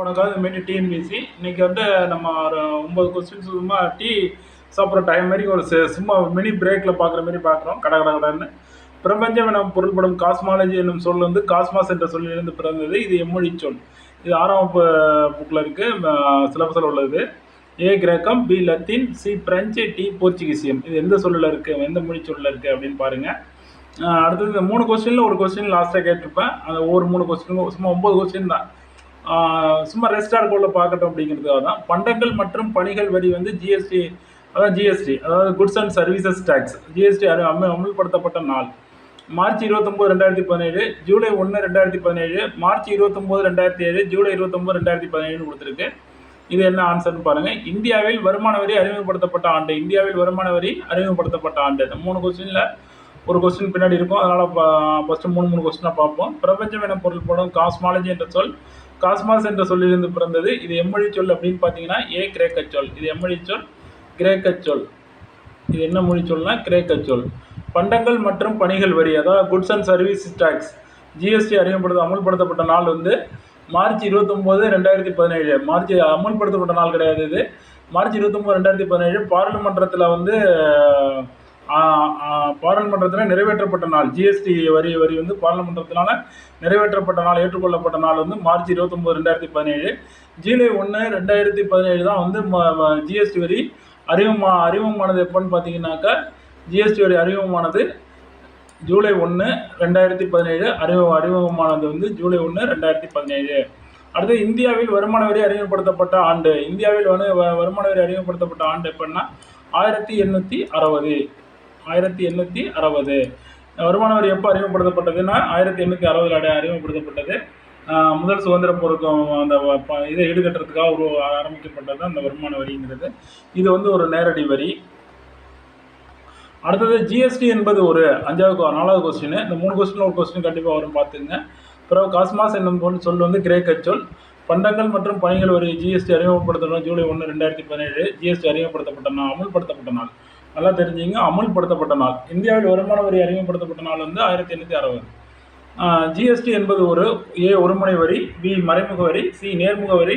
உனக்காக இதுமாரி டிஎன்பிசி இன்னைக்கு வந்து நம்ம ஒரு 9 கொஸ்டின்ஸ் சும்மா டீ சாப்பிட்ற டைம் மாதிரி ஒரு சும்மா மினி பிரேக்கில் பார்க்குற மாதிரி பார்க்குறோம் கடன்னு பிரபஞ்சம் எனும் பொருள்படும் காஸ்மாலஜி என்னும் சொல் வந்து காஸ்மாஸ் என்ற சொல்லிலிருந்து பிறந்தது. இது எம்மொழி சொல். இது 6ஆம் வகுப்பு புக்கில் இருக்குது, சிலபஸில் உள்ளது. ஏ கிரேக்கம், பி லத்தீன், சி பிரெஞ்சு, டி போர்ச்சுகீசியம். இது எந்த சொல்லில் இருக்குது, எந்த மொழி சொல்லில் இருக்குது அப்படின்னு பாருங்கள். அடுத்தது இந்த 3 கொஸ்டினில் ஒரு கொஸ்டின் லாஸ்ட்டாக கேட்டிருப்பேன். அந்த ஒவ்வொரு 3 கொஸ்டினும் சும்மா 9 கொஸ்டின் தான். சும்மா ரெஸ்டார் கோல்ல பார்க்கட்டும் அப்படிங்கிறதுக்காக தான். பண்டங்கள் மற்றும் பணிகள் வரி வந்து ஜிஎஸ்டி, அதாவது goods and services tax. GST அமல்படுத்தப்பட்ட நாள் மார்ச் 29, 2017, ஜூலை 1, 2017, மார்ச் 29, 2007, ஜூலை 29, 2017 கொடுத்துருக்கு. இது என்ன ஆன்சர்னு பாருங்க. இந்தியாவில் வருமான வரி அறிமுகப்படுத்தப்பட்ட ஆண்டு. இந்தியாவில் வருமான வரி அறிமுகப்படுத்தப்பட்ட ஆண்டு. இந்த 3 கொஸ்டின்ல ஒரு கொஸ்டின் பின்னாடி இருக்கும். அதனால ஃபர்ஸ்ட் 3 கொஸ்டினா பார்ப்போம். பிரபஞ்சம் என பொருள்படும் காஸ்மாலஜி என்ற சொல் காஸ்மாஸ் என்ற சொல்லிலிருந்து பிறந்தது. இது எம்மொழி சொல் அப்படின்னு பார்த்தீங்கன்னா ஏ கிரேக்க சொல். இது எம்மொழி சொல், கிரேக்க சொல். இது என்ன மொழி சொல்னா கிரேக்க சொல். பண்டங்கள் மற்றும் பணிகள் வரி, அதாவது goods and service tax, GST அமல்படுத்தப்பட்ட நாள் வந்து மார்ச் 29, 2017. மார்ச் அமல்படுத்தப்பட்ட நாள் கிடையாது. இது மார்ச் 29, 2017 பாராளுமன்றத்தில் வந்து பாராளுமன்றத்தில் நிறைவேற்றப்பட்ட நாள். ஜிஎஸ்டி வரி வந்து பாராளுமன்றத்தினால நிறைவேற்றப்பட்ட நாள், ஏற்றுக்கொள்ளப்பட்ட நாள் வந்து மார்ச் 29, 2017. ஜூலை 1, 2017 தான் வந்து ஜிஎஸ்டி வரி அறிமுகமானது. எப்போன்னு பார்த்தீங்கன்னாக்கா ஜிஎஸ்டி வரி அறிமுகமானது ஜூலை 1, 2017. அறிமுகமானது வந்து ஜூலை 1, 2017. அடுத்து இந்தியாவில் வருமான வரி அறிமுகப்படுத்தப்பட்ட ஆண்டு. இந்தியாவில் வருமான வரி அறிமுகப்படுத்தப்பட்ட ஆண்டு எப்படின்னா 1860. 1860 வருமான வரி எப்போ அறிமுகப்படுத்தப்பட்டதுன்னா 1860 அறிமுகப்படுத்தப்பட்டது. முதல் சுதந்திர போருக்கும் அந்த இதை ஈடுகட்டுறதுக்காக ஆரம்பிக்கப்பட்டது அந்த வருமான வரிங்கிறது. இது வந்து ஒரு நேரடி வரி. அடுத்தது ஜிஎஸ்டி என்பது ஒரு 4வது கொஸ்டின். இந்த 3 கொஸ்டின் ஒரு கொஸ்டின் கண்டிப்பாக வரும், பார்த்துங்க. பிறகு காஸ்மாஸ் என்னும் சொல் வந்து கிரேக்க சொல். பண்டங்கள் மற்றும் பணிகள் வரி ஜிஎஸ்டி அறிமுகப்படுத்தணும் ஜூலை 1, 2017. ஜிஎஸ்டி அமல்படுத்தப்பட்ட நாள். நல்லா தெரிஞ்சுங்க, அமல்படுத்தப்பட்ட நாள். இந்தியாவில் வருமான வரி அறிமுகப்படுத்தப்பட்ட நாள் வந்து 1860. ஜிஎஸ்டி என்பது ஒரு ஏ ஒருமுனை வரி, பி மறைமுக வரி, சி நேர்முக வரி,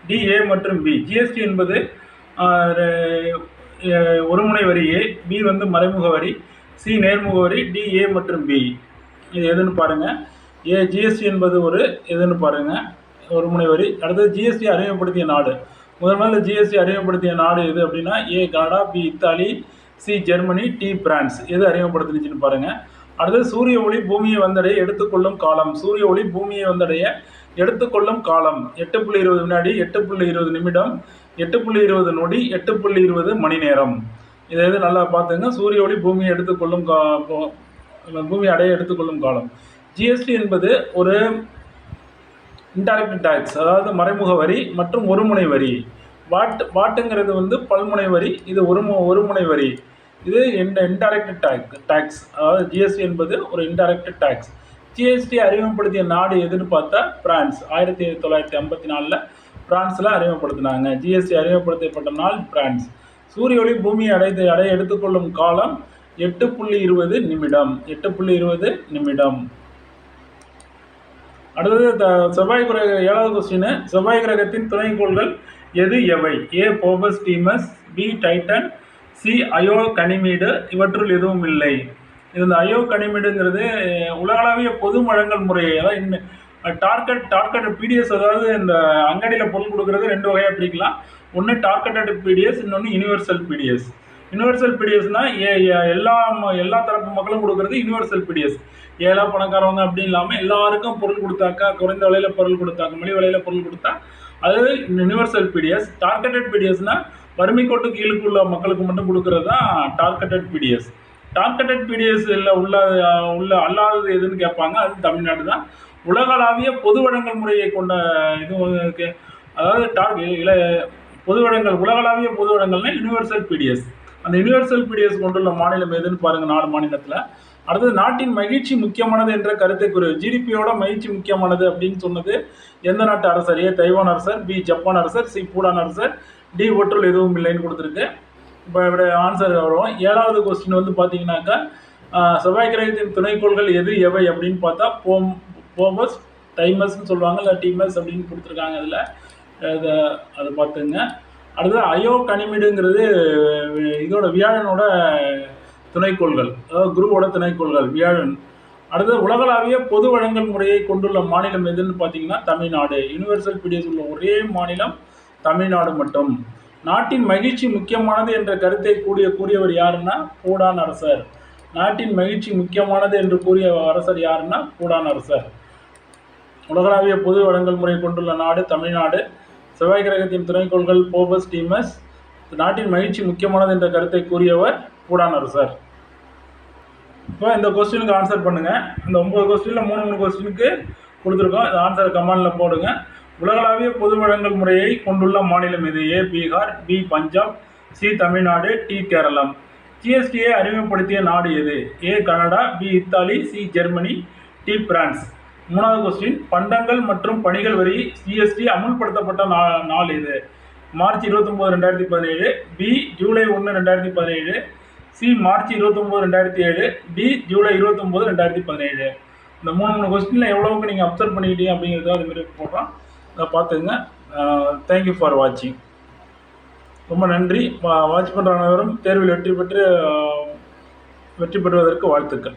டி ஏ மற்றும் பி. ஜிஎஸ்டி என்பது ஒருமுனை வரி ஏ, பி வந்து மறைமுக வரி, சி நேர்முக வரி, டி ஏ மற்றும் பி. இது எதுன்னு பாருங்க. ஏ ஜிஎஸ்டி என்பது ஒரு எதுன்னு பாருங்க, ஒருமுனை வரி. அடுத்தது ஜிஎஸ்டி அறிமுகப்படுத்திய நாடு. முதல்ல ஜிஎஸ்டி அறிமுகப்படுத்திய நாடு எது அப்படின்னா A Canada, B Italy, C Germany, D France. எது அறிமுகப்படுத்திச்சுன்னு பாருங்க. அடுத்தது சூரிய ஒளி பூமியை வந்தடைய எடுத்துக்கொள்ளும் காலம். சூரிய ஒளி பூமியை வந்தடைய எடுத்துக்கொள்ளும் காலம் 8.20 வினாடி, 8.20 நிமிடம், 8.20 நொடி, 8.20 மணி நேரம். இதை எது நல்லா பார்த்துங்க. சூரிய ஒளி பூமியை பூமி அடைய எடுத்துக்கொள்ளும் காலம். ஜிஎஸ்டி என்பது ஒரு இன்டைரக்ட் டேக்ஸ், அதாவது மறைமுக வரி மற்றும் ஒருமுனை வரி. வாட்டுங்கிறது வந்து பல்முனை வரி, இது ஒருமுனை வரி. இது இன்டைரக்ட் டேக்ஸ், அதாவது ஜிஎஸ்டி என்பது ஒரு இன்டைரக்ட் டேக்ஸ். ஜிஎஸ்டி அறிமுகப்படுத்திய நாடு எதுன்னு பார்த்தா பிரான்ஸ். 1954 பிரான்ஸில் அறிமுகப்படுத்தினாங்க. ஜிஎஸ்டி அறிமுகப்படுத்தப்பட்ட நாள் பிரான்ஸ். சூரிய ஒளி பூமியை அடைய எடுத்துக்கொள்ளும் காலம் 8.20 நிமிடம். 8.20 நிமிடம். அடுத்தது செவ்வாய் கிரக 7வது கொஸ்டின். செவ்வாய் கிரகத்தின் துணைக்கோள்கள் எவை? A Phobos Deimos, B Titan, C Io Ganymede. இவற்றுள் எதுவும் இல்லை. இது இந்த அயோ கனிமீடுங்கிறது உலகளாவிய பொது வழங்கல் முறை. அதாவது டார்கெட் பிடிஎஸ், அதாவது இந்த அங்கடியில் பொருள் கொடுக்கறது 2 வகையாக பிரிக்கலாம். ஒன்று டார்கெட்டட் பிடிஎஸ், இன்னொன்று யூனிவர்சல் பிடிஎஸ். யூனிவர்சல் பிடிஎஸ்னா எல்லா தரப்பு மக்களும் கொடுக்கறது யூனிவர்சல் பிடிஎஸ். ஏழா பணக்காரவங்க அப்படி இல்லாமல் எல்லாருக்கும் பொருள் கொடுத்தாக்கா, குறைந்த விலையில் பொருள் கொடுத்தாங்க, மலிவு விலையில் பொருள் கொடுத்தா அது யூனிவர்சல் பிடிஎஸ். டார்கெட்டட் பிடிஎஸ்னா வறுமை கோட்டு கீழுக்குள்ள மக்களுக்கு மட்டும் கொடுக்கறது தான் டார்கெட்டட் பிடிஎஸ். டார்கெட்டட் பிடிஎஸ்ல உள்ள அல்லாதது எதுன்னு கேட்பாங்க. அது தமிழ்நாடு தான். உலகளாவிய பொது வழங்கல் முறையை கொண்ட இது, அதாவது உலகளாவிய பொது வழங்கல்னா யூனிவர்சல் பிடிஎஸ். அந்த யூனிவர்சல் பிடிஎஸ் கொண்டுள்ள மாநிலம் எதுன்னு பாருங்க, 4 மாநிலத்தில். அடுத்தது நாட்டின் மகிழ்ச்சி முக்கியமானது என்ற கருத்தை கூறு. ஜிடிபியோட மகிழ்ச்சி முக்கியமானது அப்படின்னு சொன்னது எந்த நாட்டு அரசர்? ஏ தைவான் அரசர், பி ஜப்பான் அரசர், சி பூடான் அரசர், டி ஒற்றுள் எதுவும் இல்லைன்னு கொடுத்துருக்கு. இப்போ இப்படி ஆன்சர் வரும். 7வது கொஸ்டின் வந்து பார்த்தீங்கன்னாக்கா செவ்வாய் கிரகத்தின் துணைக்கோள்கள் எவை அப்படின்னு பார்த்தா போபஸ், டைமஸ்ன்னு சொல்லுவாங்க, இல்லை டிமஸ் அப்படின்னு கொடுத்துருக்காங்க அதில். அதை அதை பார்த்துங்க. அடுத்தது அயோ கனிமிடுங்கிறது இதோட வியாழனோட துணைக்கோள்கள், அதாவது குருவோட துணைக்கோள்கள் வியாழன். அடுத்தது உலகளாவிய பொது வழங்கல் முறையை கொண்டுள்ள மாநிலம் எதுன்னு பார்த்தீங்கன்னா தமிழ்நாடு. யூனிவர்சல் பிடிஎஸ் உள்ள ஒரே மாநிலம் தமிழ்நாடு மட்டும். நாட்டின் மகிழ்ச்சி முக்கியமானது என்ற கருத்தை கூறியவர் யாருன்னா பூடான் அரசர். நாட்டின் மகிழ்ச்சி முக்கியமானது என்று கூறிய அரசர் யாருன்னா பூடான் அரசர். உலகளாவிய பொது வழங்கல் முறை கொண்டுள்ள நாடு தமிழ்நாடு. செவ்வாய் கிரகத்தின் துணைக்கோள்கள் போபஸ், டீமஸ். நாட்டின் மகிழ்ச்சி முக்கியமானது என்ற கருத்தை கூறியவர் பூடான் அரசர். இப்போ இந்த கொஸ்டினுக்கு ஆன்சர் பண்ணுங்கள். இந்த 9 கொஸ்டினில் 3 கொஸ்டினுக்கு கொடுத்துருக்கோம். இந்த ஆன்சரை கமெண்டில் போடுங்க. உலகளாவிய பொது வழங்கல் முறையை கொண்டுள்ள மாநிலம் இது? A Bihar, B Punjab, C Tamil Nadu, D Keralam. ஜிஎஸ்டியை அறிமுகப்படுத்திய நாடு எது? A Canada, B Italy, C Germany, D France. 3வது கொஸ்டின், பண்டங்கள் மற்றும் பணிகள் வரி ஜிஎஸ்டி அமுல்படுத்தப்பட்ட நாள் எது? March 29, 2017, B July 1, 2017, C March 29, 2007, D July 29, 2017. இந்த 3 கொஸ்டினில் எவ்வளவுக்கு நீங்கள் அப்சர்வ் பண்ணிக்கிட்டீங்க அப்படிங்கிறத அதுமாரி போடுறோம். அதை பார்த்துங்க. தேங்க்யூ ஃபார் வாட்சிங். ரொம்ப நன்றி. வாட்ச் பண்ணுற அனைவரும் தேர்வில் வெற்றி பெறுவதற்கு வாழ்த்துக்கள்.